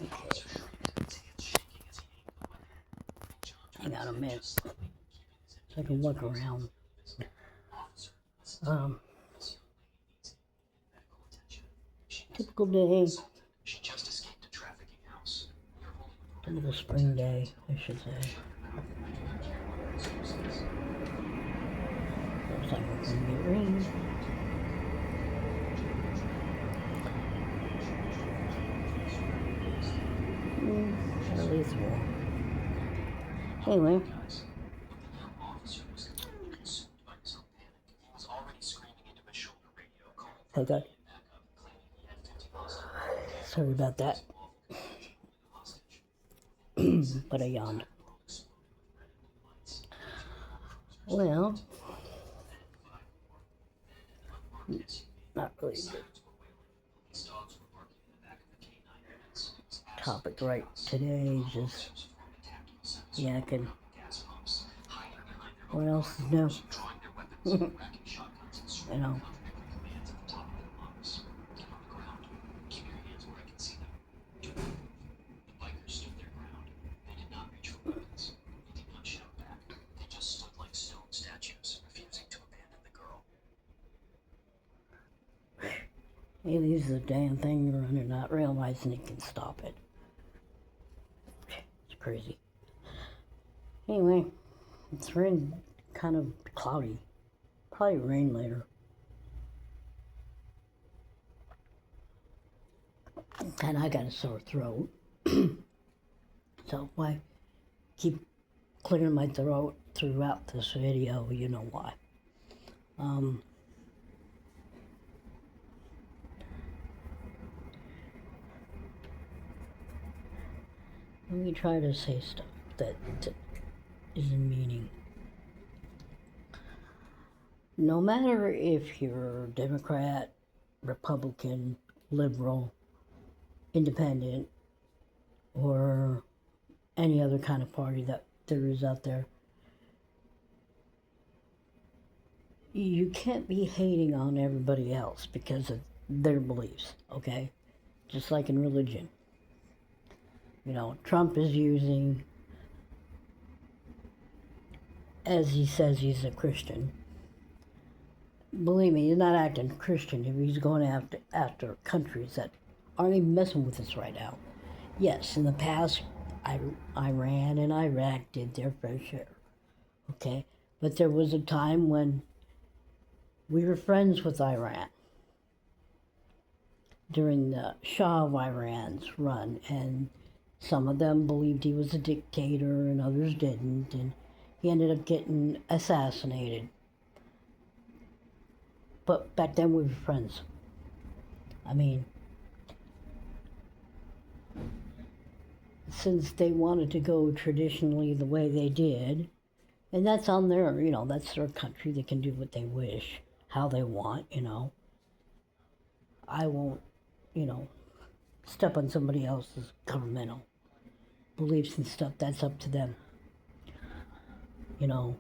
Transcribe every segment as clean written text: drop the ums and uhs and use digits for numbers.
Okay. Hang on a minute so I can look around. Typical day. Typical spring day, I should say. Looks like we're going to get rain. At least warm. Anyway. Oh God. Sorry about that. But I yawned. Well, not really good topic right today. Just yakking. What else is new? You know. He leaves the damn thing running, not realizing he can stop it. It's crazy. Anyway, it's kind of cloudy. Probably rain later. And I got a sore throat. So if I keep clearing my throat throughout this video, you know why. Let me try to say stuff that is in meaning. No matter if you're Democrat, Republican, liberal, independent, or any other kind of party that there is out there, you can't be hating on everybody else because of their beliefs, okay? Just like in religion. You know, Trump is using, as he says he's a Christian. Believe me, he's not acting Christian if he's going after countries that aren't even messing with us right now. Yes, in the past, Iran and Iraq did their fair share, okay? But there was a time when we were friends with Iran during the Shah of Iran's run, and some of them believed he was a dictator and others didn't, and he ended up getting assassinated. But back then we were friends. I mean, since they wanted to go traditionally the way they did, and that's on their, you know, that's their country, they can do what they wish, how they want, you know. I won't, you know, step on somebody else's governmental beliefs and stuff. That's up to them, you know.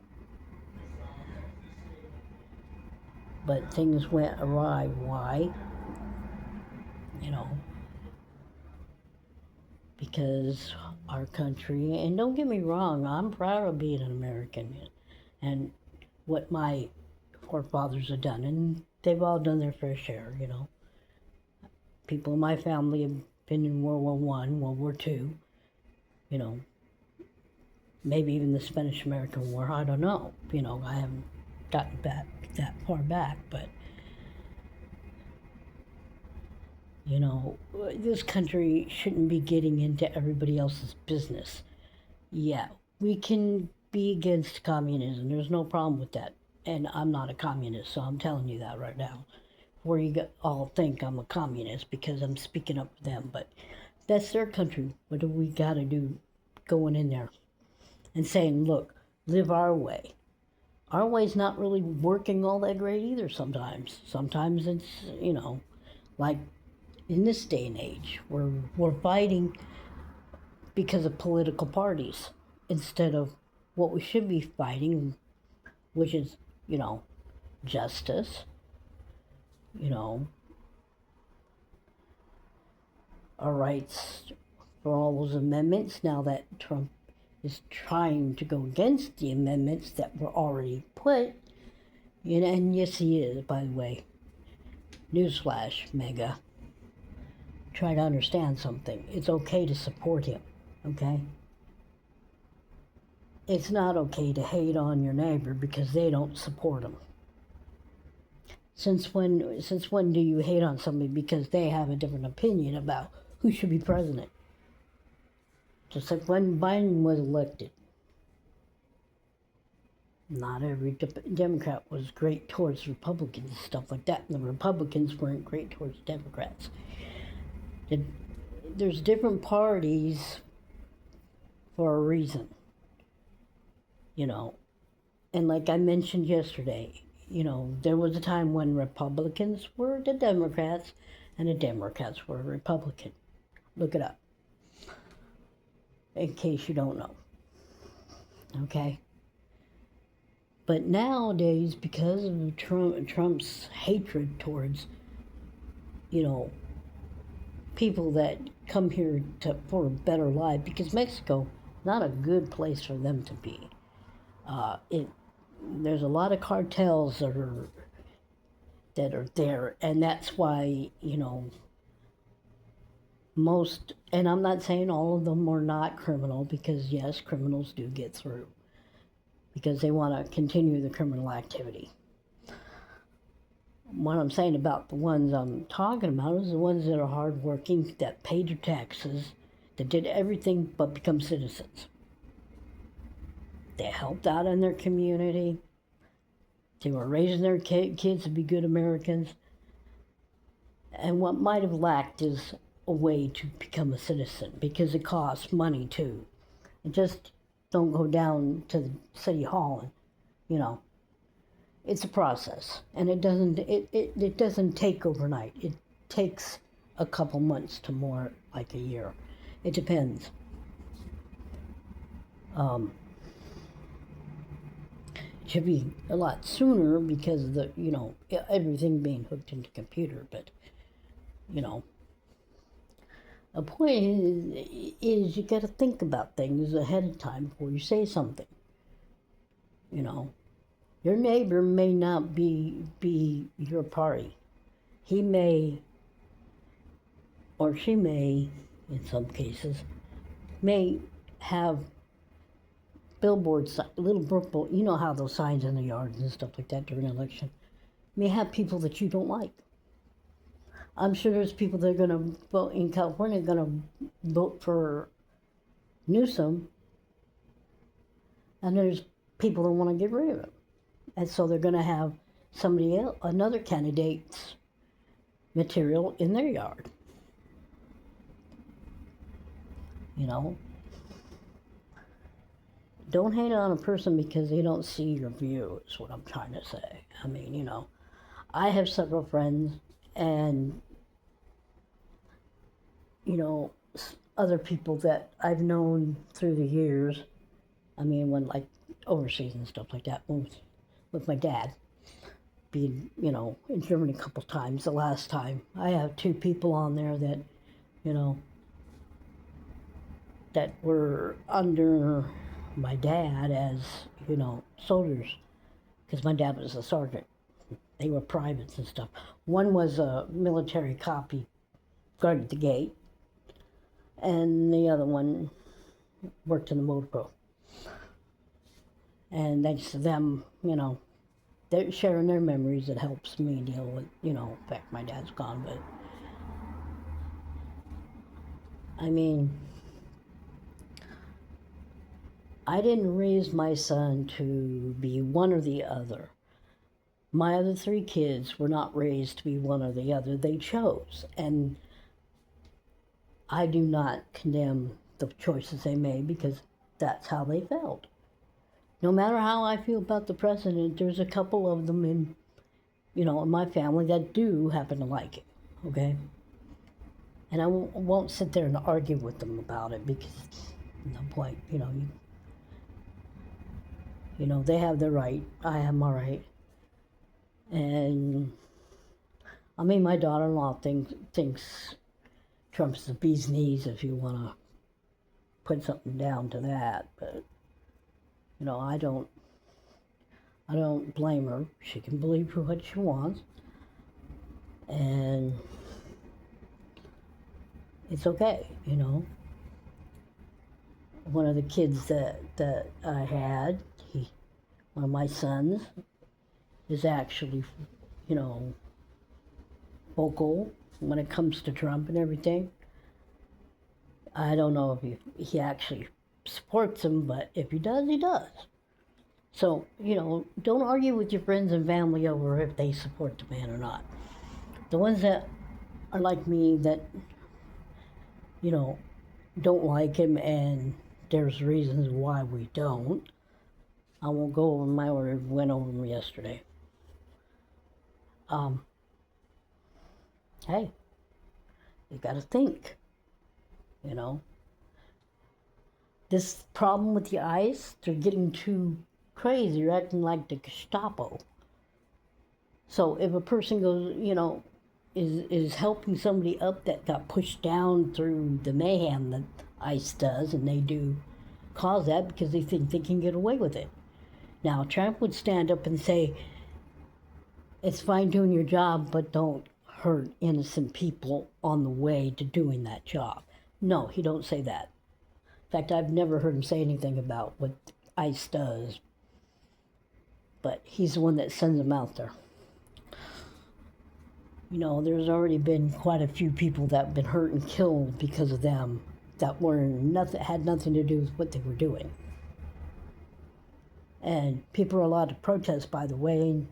But things went awry. Why? You know, because our country, and don't get me wrong, I'm proud of being an American and what my forefathers have done, and they've all done their fair share, you know. People in my family have been in World War I, World War II, you know, maybe even the Spanish-American War, I don't know. You know, I haven't gotten back that far back, but, you know, this country shouldn't be getting into everybody else's business. Yeah, we can be against communism. There's no problem with that. And I'm not a communist, so I'm telling you that right now. Where you all think I'm a communist because I'm speaking up for them, but that's their country. What do we got to do going in there and saying, look, live our way? Our way's not really working all that great either sometimes. Sometimes it's, you know, like in this day and age, we're fighting because of political parties instead of what we should be fighting, which is, you know, justice, you know, our rights for all those amendments now that Trump is trying to go against the amendments that were already put. And yes, he is, by the way. Newsflash, Mega. Try to understand something. It's okay to support him, okay? It's not okay to hate on your neighbor because they don't support him. Since when do you hate on somebody because they have a different opinion about who should be president? Just like when Biden was elected. Not every Democrat was great towards Republicans and stuff like that. And the Republicans weren't great towards Democrats. There's different parties for a reason, And like I mentioned yesterday, there was a time when Republicans were the Democrats and the Democrats were Republican. Look it up, in case you don't know. Okay? But nowadays, because of Trump's hatred towards, people that come here for a better life, because Mexico, not a good place for them to be. There's a lot of cartels that are there, and that's why, most, and I'm not saying all of them are not criminal, because yes, criminals do get through, because they want to continue the criminal activity. What I'm saying about the ones I'm talking about is the ones that are hardworking, that paid their taxes, that did everything but become citizens. They helped out in their community. They were raising their kids to be good Americans. And what might have lacked is a way to become a citizen, because it costs money too. And just don't go down to the city hall and, it's a process, and it doesn't take overnight. It takes a couple months to more like a year. It depends. It should be a lot sooner because of the, everything being hooked into computer, but, a point is you got to think about things ahead of time before you say something. Your neighbor may not be your party. He may, or she may, in some cases, may have billboards, little purple, you know how those signs in the yards and stuff like that during an election, may have people that you don't like. I'm sure there's people that are going to vote in California, going to vote for Newsom, and there's people that want to get rid of him. And so they're going to have somebody else, another candidate's material in their yard. Don't hate on a person because they don't see your view, is what I'm trying to say. I mean, I have several friends and, other people that I've known through the years. I mean, when like overseas and stuff like that, with my dad being, in Germany a couple times. The last time, I have 2 people on there that, that were under my dad as, soldiers, because my dad was a sergeant. They were privates and stuff. One was a military cop, he guarded the gate, and the other one worked in the motor pool. And thanks to them, they're sharing their memories. It helps me deal with, the fact my dad's gone. But, I mean, I didn't raise my son to be one or the other. My other 3 kids were not raised to be one or the other. They chose. And I do not condemn the choices they made because that's how they felt. No matter how I feel about the president, there's a couple of them in my family that do happen to like it, okay? And I won't sit there and argue with them about it because no point, they have their right, I have my right. And, I mean, my daughter-in-law thinks Trump's the bee's knees, if you want to put something down to that, but I don't blame her. She can believe what she wants, and it's okay. One of the kids that I had, one of my sons, is actually, vocal when it comes to Trump and everything. I don't know if he actually supports him, but if he does, he does. So, don't argue with your friends and family over if they support the man or not. The ones that are like me that, don't like him, and there's reasons why we don't. I won't go over them. I already went over them yesterday. Hey, you got to think, This problem with the ICE, they're getting too crazy. You're acting like the Gestapo. So if a person goes, is helping somebody up that got pushed down through the mayhem that ICE does, and they do cause that because they think they can get away with it. Now, Trump would stand up and say, it's fine doing your job, but don't hurt innocent people on the way to doing that job. No, he don't say that. In fact, I've never heard him say anything about what ICE does, but he's the one that sends them out there. There's already been quite a few people that have been hurt and killed because of them that had nothing to do with what they were doing. And people are allowed to protest, by the way.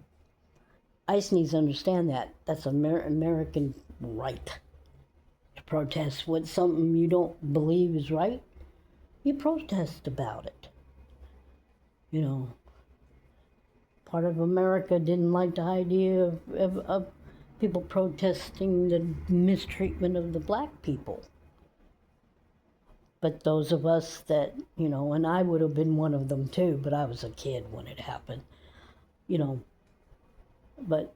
ICE needs to understand that. That's an American right to protest when something you don't believe is right. You protest about it. Part of America didn't like the idea of people protesting the mistreatment of the black people. But those of us that, and I would have been one of them too, but I was a kid when it happened, but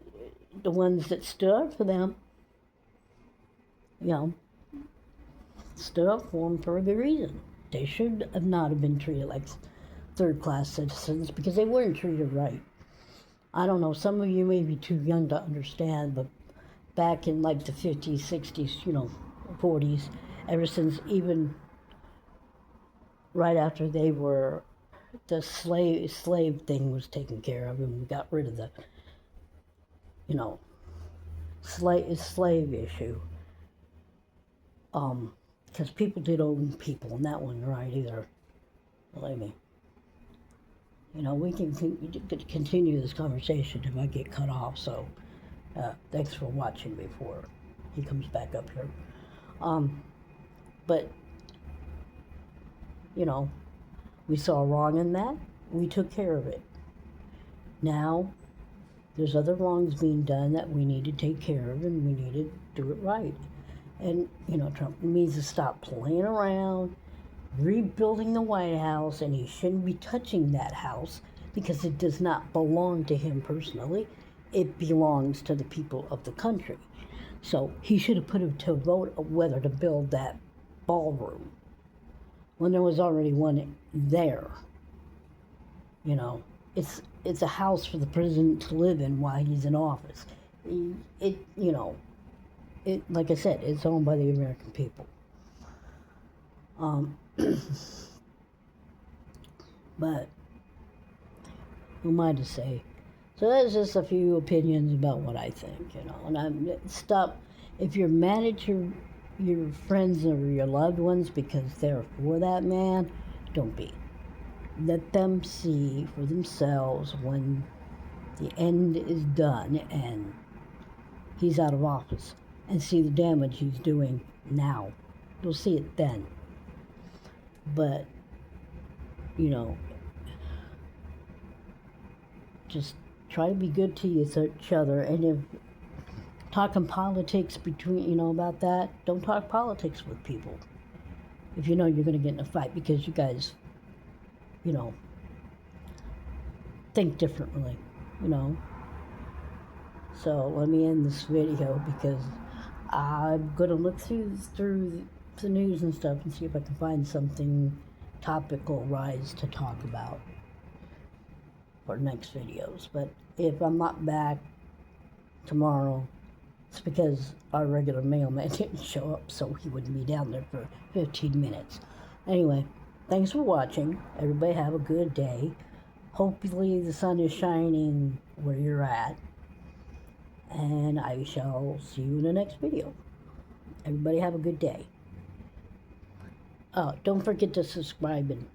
the ones that stood up for them, stood up for them for a good reason. They should have not have been treated like third-class citizens because they weren't treated right. I don't know, some of you may be too young to understand, but back in like the 50s, 60s, 40s, ever since even right after the slave thing was taken care of, and we got rid of the, slave issue. Because people did own people, and that wasn't right either. Believe me. We can continue this conversation if I get cut off, so thanks for watching before he comes back up here. But, we saw wrong in that. We took care of it. Now, there's other wrongs being done that we need to take care of, and we need to do it right. And, Trump needs to stop playing around, rebuilding the White House, and he shouldn't be touching that house because it does not belong to him personally. It belongs to the people of the country. So he should have put it to a vote of whether to build that ballroom when there was already one there. It's a house for the president to live in while he's in office. Like I said, it's owned by the American people. But who am I to say? So that's just a few opinions about what I think, And stop. If you're mad at your friends or your loved ones because they're for that man, don't be. Let them see for themselves when the end is done and he's out of office, and see the damage he's doing now. You'll see it then. But, just try to be good to each other. And if talking politics between, about that, don't talk politics with people. If you're going to get in a fight because you guys, think differently, So let me end this video because I'm going to look through the news and stuff and see if I can find something topical rise to talk about for next videos. But if I'm not back tomorrow, it's because our regular mailman didn't show up, so he wouldn't be down there for 15 minutes. Anyway, thanks for watching. Everybody have a good day. Hopefully the sun is shining where you're at. And I shall see you in the next video. Everybody have a good day. Oh, don't forget to subscribe and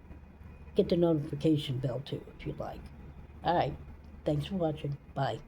get the notification bell too if you'd like. Alright, thanks for watching. Bye.